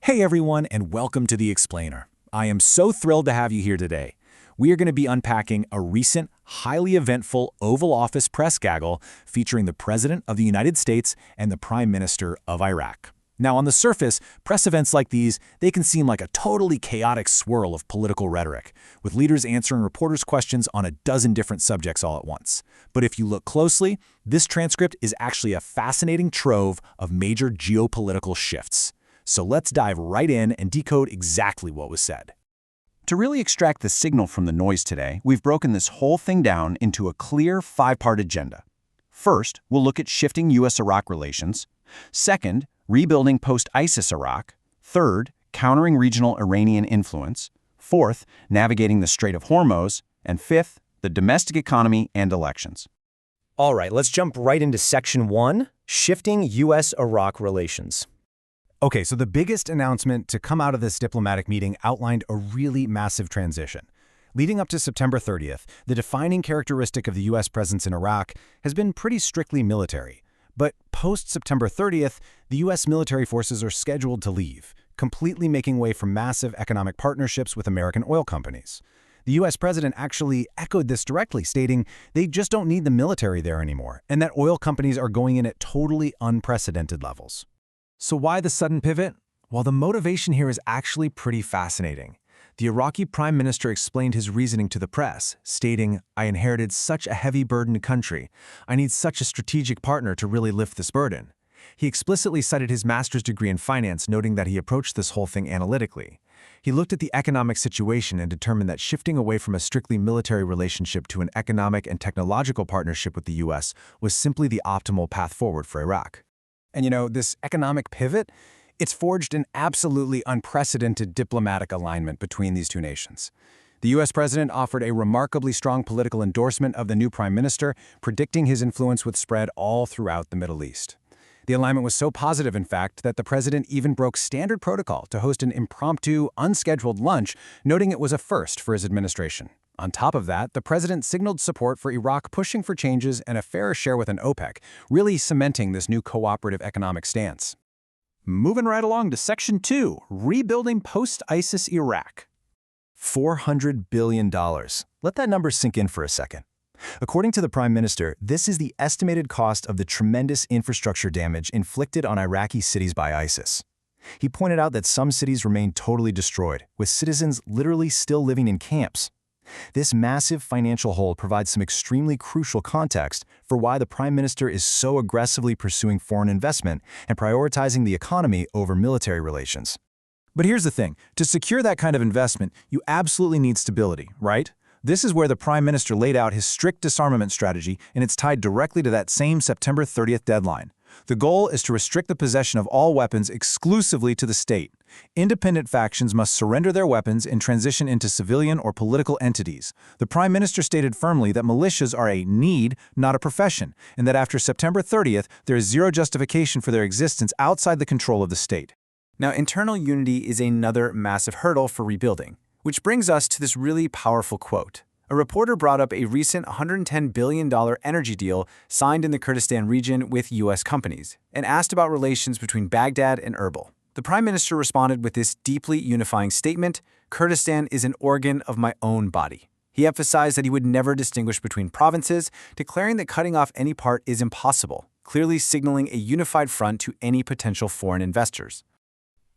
Hey everyone, and welcome to The Explainer. I am so thrilled to have you here today. We are going to be unpacking a recent, highly eventful Oval Office press gaggle featuring the President of the United States and the Prime Minister of Iraq. Now, on the surface, press events like these, they can seem like a totally chaotic swirl of political rhetoric, with leaders answering reporters' questions on a dozen different subjects all at once. But if you look closely, this transcript is actually a fascinating trove of major geopolitical shifts. So let's dive right in and decode exactly what was said. To really extract the signal from the noise today, we've broken this whole thing down into a clear five-part agenda. First, we'll look at shifting U.S. Iraq relations. Second, rebuilding post-ISIS Iraq. Third, countering regional Iranian influence. Fourth, navigating the Strait of Hormuz. And fifth, the domestic economy and elections. All right, let's jump right into Section 1, shifting U.S.-Iraq relations. Okay, so the biggest announcement to come out of this diplomatic meeting outlined a really massive transition. Leading up to September 30th, the defining characteristic of the U.S. presence in Iraq has been pretty strictly military. But post-September 30th, the U.S. military forces are scheduled to leave, completely making way for massive economic partnerships with American oil companies. The U.S. president actually echoed this directly, stating they just don't need the military there anymore, and that oil companies are going in at totally unprecedented levels. So why the sudden pivot? Well, the motivation here is actually pretty fascinating. The Iraqi prime minister explained his reasoning to the press, stating, "I inherited such a heavy burdened country. I need such a strategic partner to really lift this burden." He explicitly cited his master's degree in finance, noting that he approached this whole thing analytically. He looked at the economic situation and determined that shifting away from a strictly military relationship to an economic and technological partnership with the U.S. was simply the optimal path forward for Iraq. And you know, this economic pivot, it's forged an absolutely unprecedented diplomatic alignment between these two nations. The U.S. president offered a remarkably strong political endorsement of the new prime minister, predicting his influence would spread all throughout the Middle East. The alignment was so positive, in fact, that the president even broke standard protocol to host an impromptu, unscheduled lunch, noting it was a first for his administration. On top of that, the president signaled support for Iraq pushing for changes and a fairer share within OPEC, really cementing this new cooperative economic stance. Moving right along to Section 2, rebuilding post-ISIS Iraq. $400 billion. Let that number sink in for a second. According to the Prime Minister, this is the estimated cost of the tremendous infrastructure damage inflicted on Iraqi cities by ISIS. He pointed out that some cities remain totally destroyed, with citizens literally still living in camps. This massive financial hole provides some extremely crucial context for why the Prime Minister is so aggressively pursuing foreign investment and prioritizing the economy over military relations. But here's the thing, to secure that kind of investment, you absolutely need stability, right? This is where the Prime Minister laid out his strict disarmament strategy, and it's tied directly to that same September 30th deadline. The goal is to restrict the possession of all weapons exclusively to the state. Independent factions must surrender their weapons and transition into civilian or political entities. The Prime Minister stated firmly that militias are a need, not a profession, and that after September 30th, there is zero justification for their existence outside the control of the state. Now, internal unity is another massive hurdle for rebuilding, which brings us to this really powerful quote. A reporter brought up a recent $110 billion energy deal signed in the Kurdistan region with U.S. companies and asked about relations between Baghdad and Erbil. The Prime Minister responded with this deeply unifying statement, "Kurdistan is an organ of my own body." He emphasized that he would never distinguish between provinces, declaring that cutting off any part is impossible, clearly signaling a unified front to any potential foreign investors.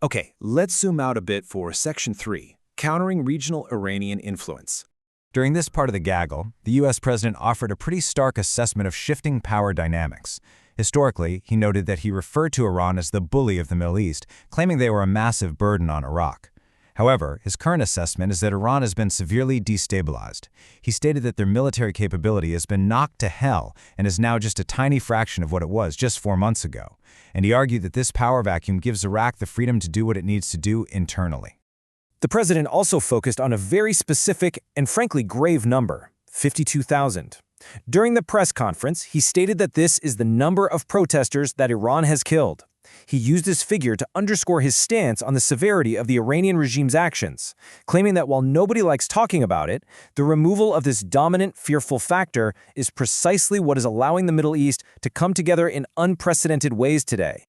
Okay, let's zoom out a bit for Section 3, countering regional Iranian influence. During this part of the gaggle, the U.S. president offered a pretty stark assessment of shifting power dynamics. Historically, he noted that he referred to Iran as the bully of the Middle East, claiming they were a massive burden on Iraq. However, his current assessment is that Iran has been severely destabilized. He stated that their military capability has been knocked to hell and is now just a tiny fraction of what it was just 4 months ago. And he argued that this power vacuum gives Iraq the freedom to do what it needs to do internally. The president also focused on a very specific and frankly grave number, 52,000. During the press conference, he stated that this is the number of protesters that Iran has killed. He used this figure to underscore his stance on the severity of the Iranian regime's actions, claiming that while nobody likes talking about it, the removal of this dominant, fearful factor is precisely what is allowing the Middle East to come together in unprecedented ways today.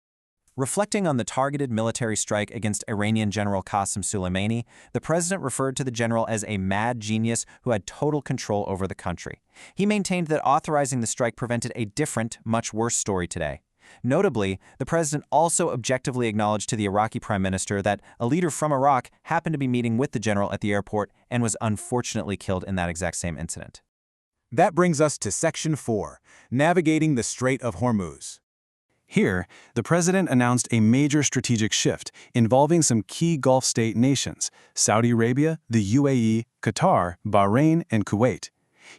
Reflecting on the targeted military strike against Iranian General Qasem Soleimani, the president referred to the general as a mad genius who had total control over the country. He maintained that authorizing the strike prevented a different, much worse story today. Notably, the president also objectively acknowledged to the Iraqi prime minister that a leader from Iraq happened to be meeting with the general at the airport and was unfortunately killed in that exact same incident. That brings us to Section 4, Navigating the Strait of Hormuz. Here, the president announced a major strategic shift involving some key Gulf state nations, Saudi Arabia, the UAE, Qatar, Bahrain, and Kuwait.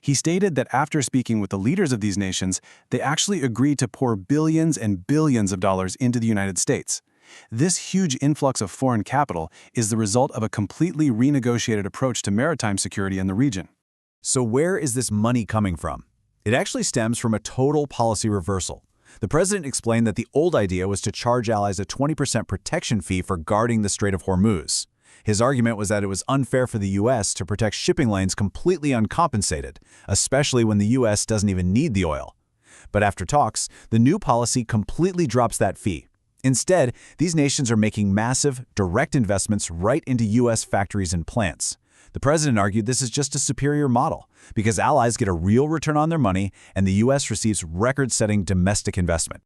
He stated that after speaking with the leaders of these nations, they actually agreed to pour billions and billions of dollars into the United States. This huge influx of foreign capital is the result of a completely renegotiated approach to maritime security in the region. So where is this money coming from? It actually stems from a total policy reversal. The president explained that the old idea was to charge allies a 20% protection fee for guarding the Strait of Hormuz. His argument was that it was unfair for the U.S. to protect shipping lanes completely uncompensated, especially when the U.S. doesn't even need the oil. But after talks, the new policy completely drops that fee. Instead, these nations are making massive, direct investments right into U.S. factories and plants. The president argued this is just a superior model, because allies get a real return on their money and the U.S. receives record-setting domestic investment.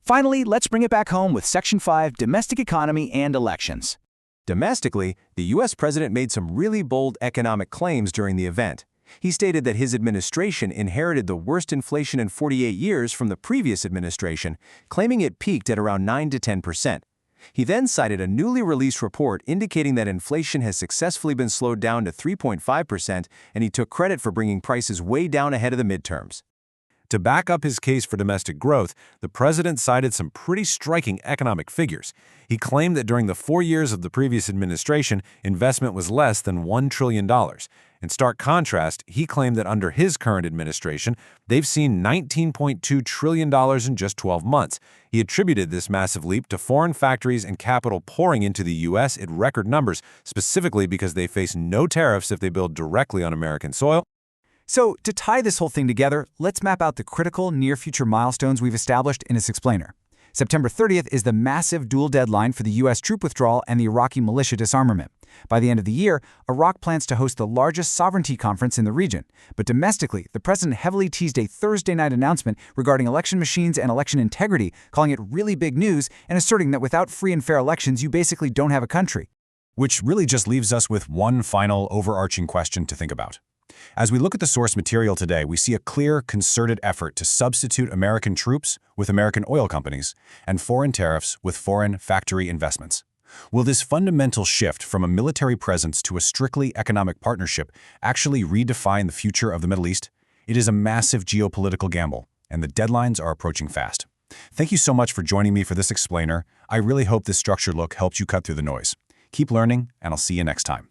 Finally, let's bring it back home with Section 5, Domestic Economy and Elections. Domestically, the U.S. president made some really bold economic claims during the event. He stated that his administration inherited the worst inflation in 48 years from the previous administration, claiming it peaked at around 9 to 10%. He then cited a newly released report indicating that inflation has successfully been slowed down to 3.5%, and he took credit for bringing prices way down ahead of the midterms. To back up his case for domestic growth, the president cited some pretty striking economic figures. He claimed that during the 4 years of the previous administration, investment was less than $1 trillion. In stark contrast, he claimed that under his current administration, they've seen $19.2 trillion in just 12 months. He attributed this massive leap to foreign factories and capital pouring into the U.S. at record numbers, specifically because they face no tariffs if they build directly on American soil. So, to tie this whole thing together, let's map out the critical near-future milestones we've established in this explainer. September 30th is the massive dual deadline for the U.S. troop withdrawal and the Iraqi militia disarmament. By the end of the year, Iraq plans to host the largest sovereignty conference in the region. But domestically, the president heavily teased a Thursday night announcement regarding election machines and election integrity, calling it really big news and asserting that without free and fair elections, you basically don't have a country. Which really just leaves us with one final overarching question to think about. As we look at the source material today, we see a clear, concerted effort to substitute American troops with American oil companies and foreign tariffs with foreign factory investments. Will this fundamental shift from a military presence to a strictly economic partnership actually redefine the future of the Middle East? It is a massive geopolitical gamble, and the deadlines are approaching fast. Thank you so much for joining me for this explainer. I really hope this structured look helped you cut through the noise. Keep learning, and I'll see you next time.